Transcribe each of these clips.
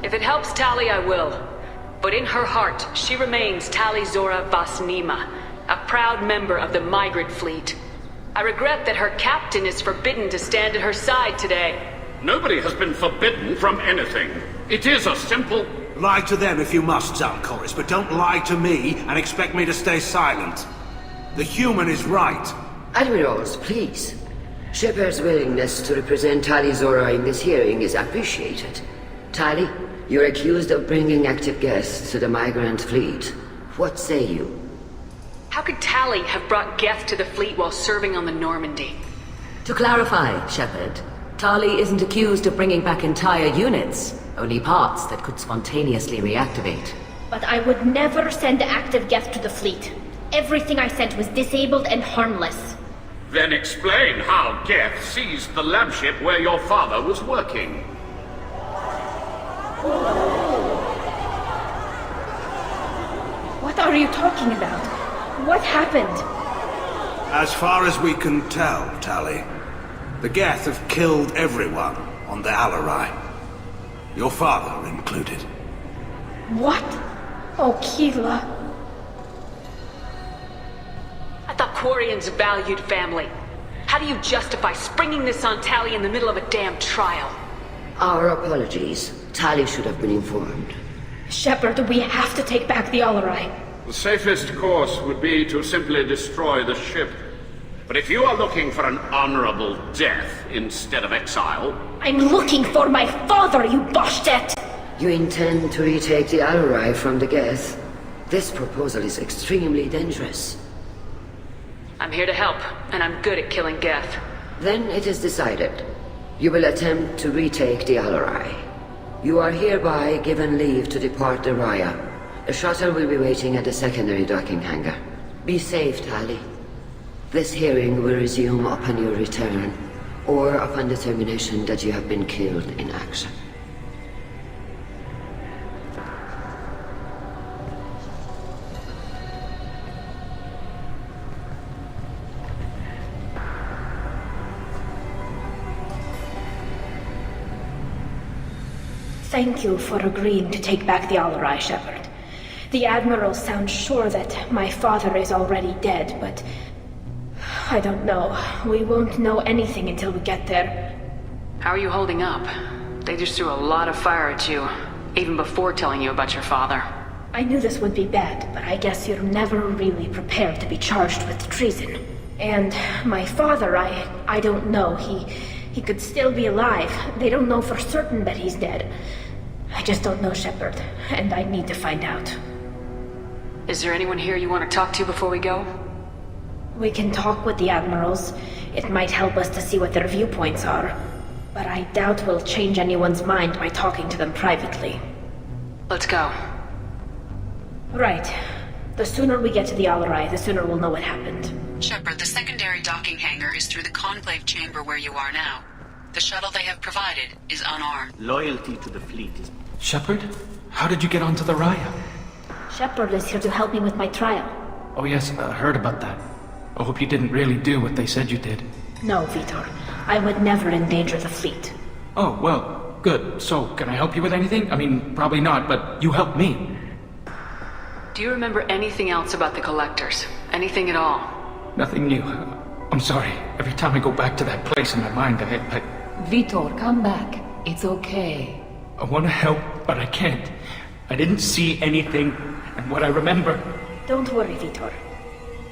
If it helps Tali, I will. But in her heart, she remains Tali Zora Vasnima, a proud member of the migrant fleet. I regret that her captain is forbidden to stand at her side today. Nobody has been forbidden from anything. It is a simple... Lie to them if you must, Zalcoris, but don't lie to me and expect me to stay silent. The human is right. Admirals, please. Shepard's willingness to represent Tali Zora in this hearing is appreciated. Tali, you're accused of bringing active guests to the migrant fleet. What say you? How could Tali have brought Geth to the fleet while serving on the Normandy? To clarify, Shepard, Tali isn't accused of bringing back entire units, only parts that could spontaneously reactivate. But I would never send active Geth to the fleet. Everything I sent was disabled and harmless. Then explain how Geth seized the lab ship where your father was working. What are you talking about? What happened? As far as we can tell, Tali, the Geth have killed everyone on the Alarai. Your father included. What? Oh, Keela. I thought Quarians valued family. How do you justify springing this on Tali in the middle of a damn trial? Our apologies. Tali should have been informed. Shepard, we have to take back the Alarai. The safest course would be to simply destroy the ship. But if you are looking for an honorable death instead of exile... I'm looking for my father, you Boshtet! You intend to retake the Alarai from the Geth? This proposal is extremely dangerous. I'm here to help, and I'm good at killing Geth. Then it is decided. You will attempt to retake the Alarai. You are hereby given leave to depart the Raya. A shuttle will be waiting at the secondary docking hangar. Be safe, Tali. This hearing will resume upon your return, or upon determination that you have been killed in action. Thank you for agreeing to take back the Alarai, Shepard. The Admiral sounds sure that my father is already dead, but... I don't know. We won't know anything until we get there. How are you holding up? They just threw a lot of fire at you, even before telling you about your father. I knew this would be bad, but I guess you're never really prepared to be charged with treason. And my father, I don't know. He could still be alive. They don't know for certain that he's dead. I just don't know, Shepard, and I need to find out. Is there anyone here you want to talk to before we go? We can talk with the Admirals. It might help us to see what their viewpoints are. But I doubt we'll change anyone's mind by talking to them privately. Let's go. Right. The sooner we get to the Alarai, the sooner we'll know what happened. Shepard, the secondary docking hangar is through the conclave chamber where you are now. The shuttle they have provided is unarmed. Loyalty to the fleet is... Shepard? How did you get onto the Raya? Shepard is here to help me with my trial. Oh yes, I heard about that. I hope you didn't really do what they said you did. No, Vitor. I would never endanger the fleet. Oh, well, good. So, can I help you with anything? I mean, probably not, but you helped me. Do you remember anything else about the Collectors? Anything at all? Nothing new. I'm sorry. Every time I go back to that place in my mind, I... Vitor, come back. It's okay. I want to help, but I can't. I didn't see anything, and what I remember... Don't worry, Vitor.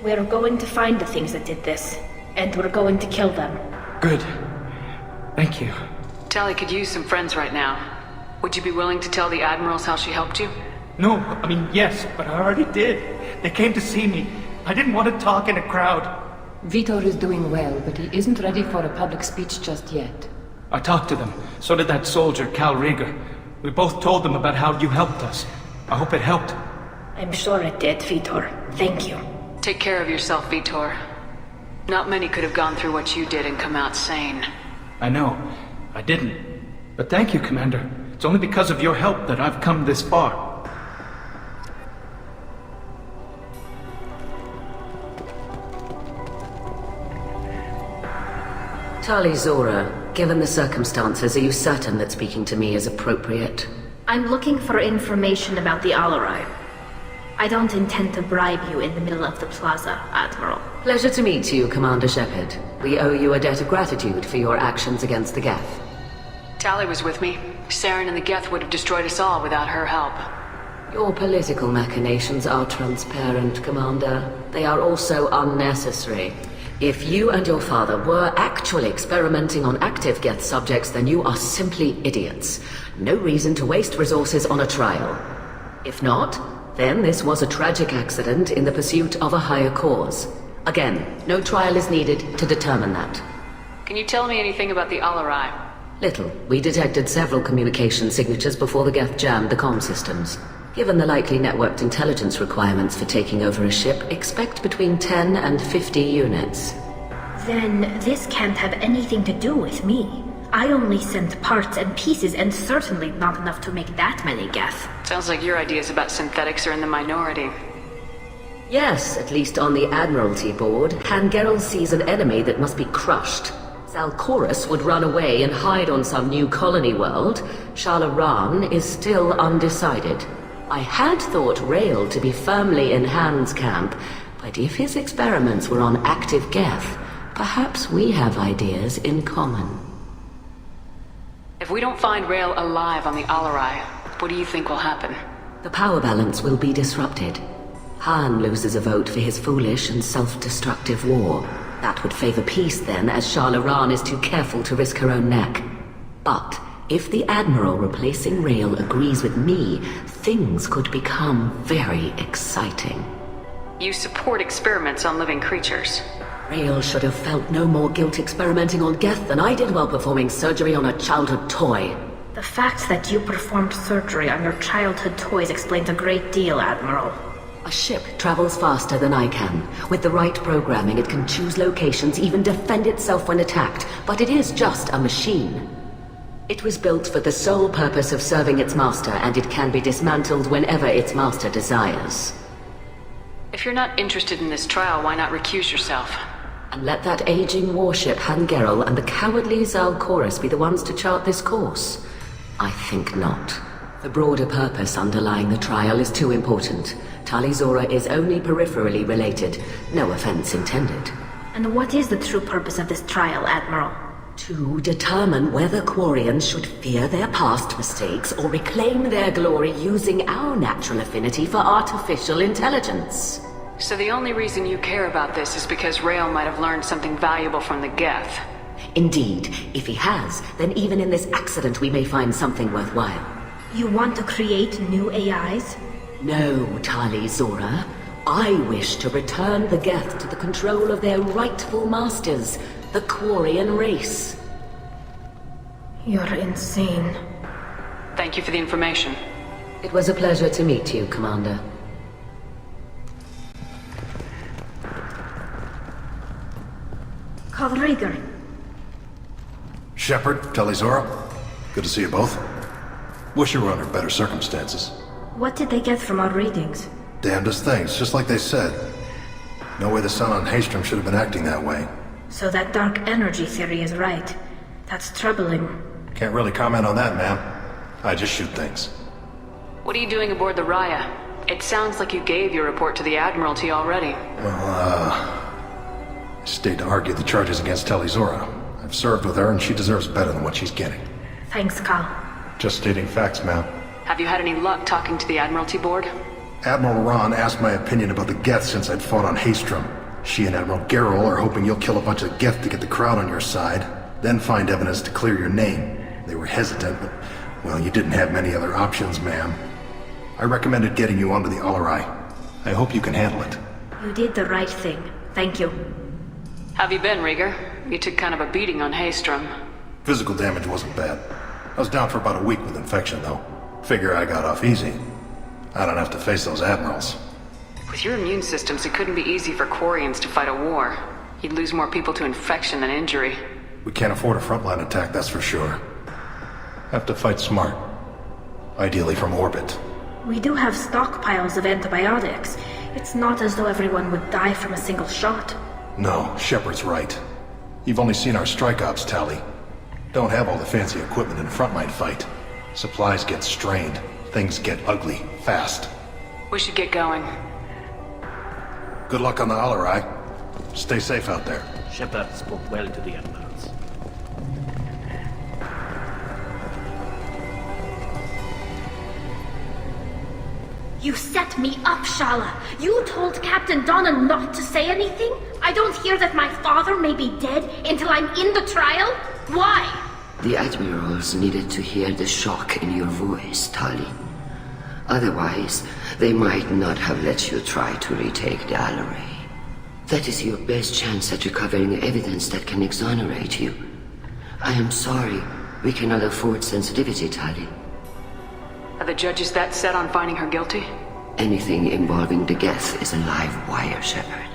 We're going to find the things that did this, and we're going to kill them. Good. Thank you. Tali could use some friends right now. Would you be willing to tell the Admirals how she helped you? No, I mean, yes, but I already did. They came to see me. I didn't want to talk in a crowd. Vitor is doing well, but he isn't ready for a public speech just yet. I talked to them. So did that soldier, Cal Rieger. We both told them about how you helped us. I hope it helped. I'm sure it did, Vitor. Thank you. Take care of yourself, Vitor. Not many could have gone through what you did and come out sane. I know. I didn't. But thank you, Commander. It's only because of your help that I've come this far. Tali Zora, given the circumstances, are you certain that speaking to me is appropriate? I'm looking for information about the Alarai. I don't intend to bribe you in the middle of the plaza, Admiral. Pleasure to meet you, Commander Shepard. We owe you a debt of gratitude for your actions against the Geth. Tali was with me. Saren and the Geth would have destroyed us all without her help. Your political machinations are transparent, Commander. They are also unnecessary. If you and your father were actually experimenting on active Geth subjects, then you are simply idiots. No reason to waste resources on a trial. If not, then this was a tragic accident in the pursuit of a higher cause. Again, no trial is needed to determine that. Can you tell me anything about the Alarai? Little. We detected several communication signatures before the Geth jammed the comm systems. Given the likely networked intelligence requirements for taking over a ship, expect between 10 and 50 units. Then this can't have anything to do with me. I only sent parts and pieces, and certainly not enough to make that many Geth. Sounds like your ideas about synthetics are in the minority. Yes, at least on the Admiralty board, Hangerel sees an enemy that must be crushed. Zalcorus would run away and hide on some new colony world. Shalaran is still undecided. I had thought Rael to be firmly in Han's camp, but if his experiments were on active Geth, perhaps we have ideas in common. If we don't find Rael alive on the Alarai, what do you think will happen? The power balance will be disrupted. Han loses a vote for his foolish and self-destructive war. That would favor peace then, as Shalaran is too careful to risk her own neck. But if the Admiral replacing Rael agrees with me, things could become very exciting. You support experiments on living creatures. Rael should have felt no more guilt experimenting on Geth than I did while performing surgery on a childhood toy. The fact that you performed surgery on your childhood toys explains a great deal, Admiral. A ship travels faster than I can. With the right programming, it can choose locations, even defend itself when attacked. But it is just a machine. It was built for the sole purpose of serving its master, and it can be dismantled whenever its master desires. If you're not interested in this trial, why not recuse yourself? And let that aging warship Hangerel and the cowardly Zalcorus be the ones to chart this course? I think not. The broader purpose underlying the trial is too important. Tali Zora is only peripherally related. No offense intended. And what is the true purpose of this trial, Admiral? To determine whether Quarians should fear their past mistakes or reclaim their glory using our natural affinity for artificial intelligence. So the only reason you care about this is because Rael might have learned something valuable from the Geth. Indeed. If he has, then even in this accident we may find something worthwhile. You want to create new AIs? No, Tali Zora. I wish to return the Geth to the control of their rightful masters, the Quarian race. You're insane. Thank you for the information. It was a pleasure to meet you, Commander. Kalrieger. Shepard, Tali Zora. Good to see you both. Wish you were under better circumstances. What did they get from our readings? Damnedest things, just like they said. No way the sun on Haystrom should have been acting that way. So that dark energy theory is right. That's troubling. Can't really comment on that, ma'am. I just shoot things. What are you doing aboard the Raya? It sounds like you gave your report to the Admiralty already. Well, I stayed to argue the charges against Tali Zora. I've served with her and she deserves better than what she's getting. Thanks, Kal. Just stating facts, ma'am. Have you had any luck talking to the Admiralty board? Admiral Ron asked my opinion about the Geth since I'd fought on Haystrom. She and Admiral Gerrel are hoping you'll kill a bunch of Geth to get the crowd on your side, then find evidence to clear your name. They were hesitant, but, well, you didn't have many other options, ma'am. I recommended getting you onto the Alarai. I hope you can handle it. You did the right thing. Thank you. Have you been, Rieger? You took kind of a beating on Haystrom. Physical damage wasn't bad. I was down for about a week with infection, though. Figure I got off easy. I don't have to face those admirals. With your immune systems, it couldn't be easy for Quarians to fight a war. You'd lose more people to infection than injury. We can't afford a frontline attack, that's for sure. Have to fight smart. Ideally from orbit. We do have stockpiles of antibiotics. It's not as though everyone would die from a single shot. No, Shepard's right. You've only seen our strike ops, Tali. Don't have all the fancy equipment in a frontline fight. Supplies get strained. Things get ugly, fast. We should get going. Good luck on the Alarai. Stay safe out there. Shepard spoke well to the admirals. You set me up, Shala. You told Captain Donna not to say anything? I don't hear that my father may be dead until I'm in the trial? Why? The admirals needed to hear the shock in your voice, Tali. Otherwise, they might not have let you try to retake the Alarai. That is your best chance at recovering evidence that can exonerate you. I am sorry. We cannot afford sensitivity, Tali. Are the judges that set on finding her guilty? Anything involving the Geth is a live wire, Shepard.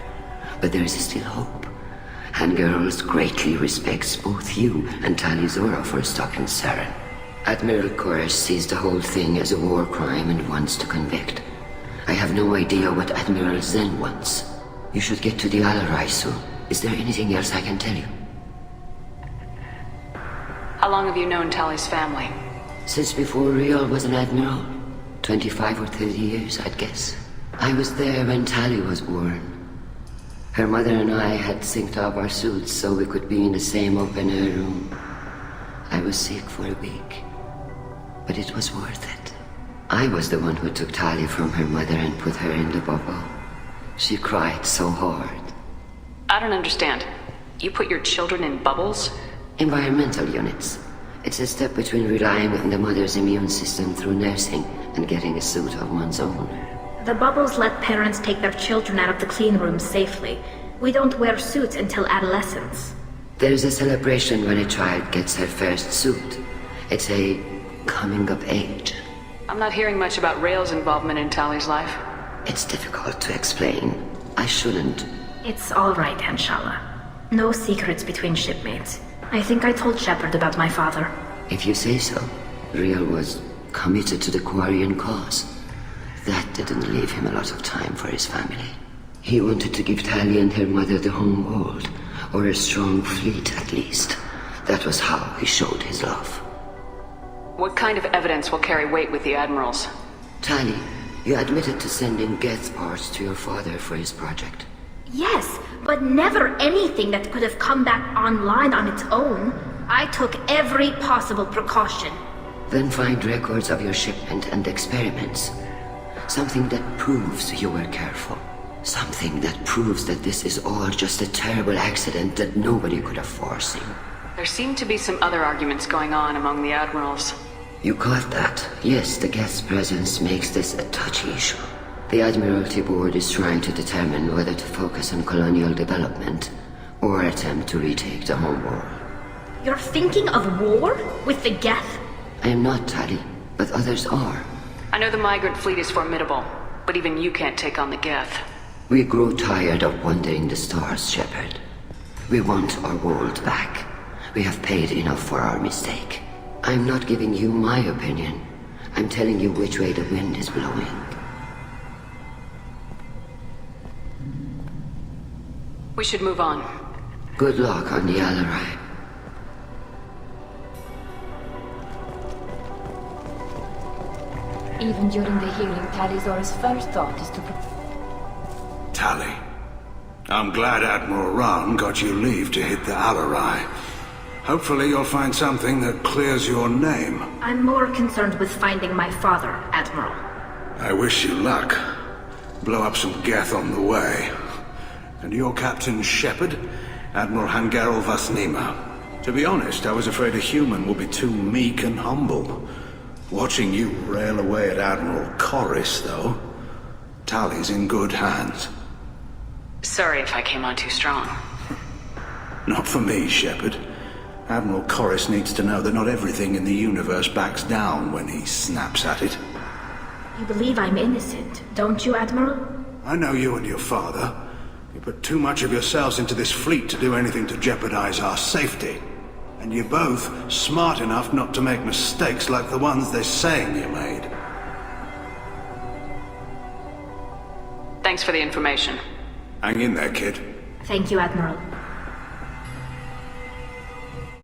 But there is still hope. And Girls greatly respects both you and Tali Zora for stalking Saren. Admiral Koresh sees the whole thing as a war crime and wants to convict. I have no idea what Admiral Zen wants. You should get to the Alarai soon. Is there anything else I can tell you? How long have you known Tali's family? Since before Riel was an admiral. 25 or 30 years, I'd guess. I was there when Tali was born. Her mother and I had synced up our suits so we could be in the same open-air room. I was sick for a week, but it was worth it. I was the one who took Tali from her mother and put her in the bubble. She cried so hard. I don't understand. You put your children in bubbles? Environmental units. It's a step between relying on the mother's immune system through nursing and getting a suit of one's own. The bubbles let parents take their children out of the clean rooms safely. We don't wear suits until adolescence. There's a celebration when a child gets her first suit. It's a coming of age. I'm not hearing much about Rael's involvement in Tali's life. It's difficult to explain. I shouldn't. It's all right, Hanshala. No secrets between shipmates. I think I told Shepard about my father. If you say so. Riel was committed to the Quarian cause. That didn't leave him a lot of time for his family. He wanted to give Tali and her mother the home world, or a strong fleet at least. That was how he showed his love. What kind of evidence will carry weight with the admirals? Tali, you admitted to sending Geth parts to your father for his project. Yes, but never anything that could have come back online on its own. I took every possible precaution. Then find records of your shipment and experiments. Something that proves you were careful. Something that proves that this is all just a terrible accident that nobody could have foreseen. There seem to be some other arguments going on among the admirals. You caught that? Yes, the Geth's presence makes this a touchy issue. The Admiralty Board is trying to determine whether to focus on colonial development or attempt to retake the home world. You're thinking of war? With the Geth? I am not, Tali, but others are. I know the migrant fleet is formidable, but even you can't take on the Geth. We grow tired of wandering the stars, Shepard. We want our world back. We have paid enough for our mistake. I'm not giving you my opinion. I'm telling you which way the wind is blowing. We should move on. Good luck on the Alarai. Even during the hearing, Tali's first thought is to... Tali, I'm glad Admiral Rahn got you leave to hit the Alarai. Hopefully you'll find something that clears your name. I'm more concerned with finding my father, Admiral. I wish you luck. Blow up some Geth on the way. And your Captain Shepard, Admiral Hangarel Vasnima. To be honest, I was afraid a human would be too meek and humble. Watching you rail away at Admiral Koris, though, Tali's in good hands. Sorry if I came on too strong. Not for me, Shepard. Admiral Koris needs to know that not everything in the universe backs down when he snaps at it. You believe I'm innocent, don't you, Admiral? I know you and your father. You put too much of yourselves into this fleet to do anything to jeopardize our safety. And you're both smart enough not to make mistakes like the ones they're saying you made. Thanks for the information. Hang in there, kid. Thank you, Admiral.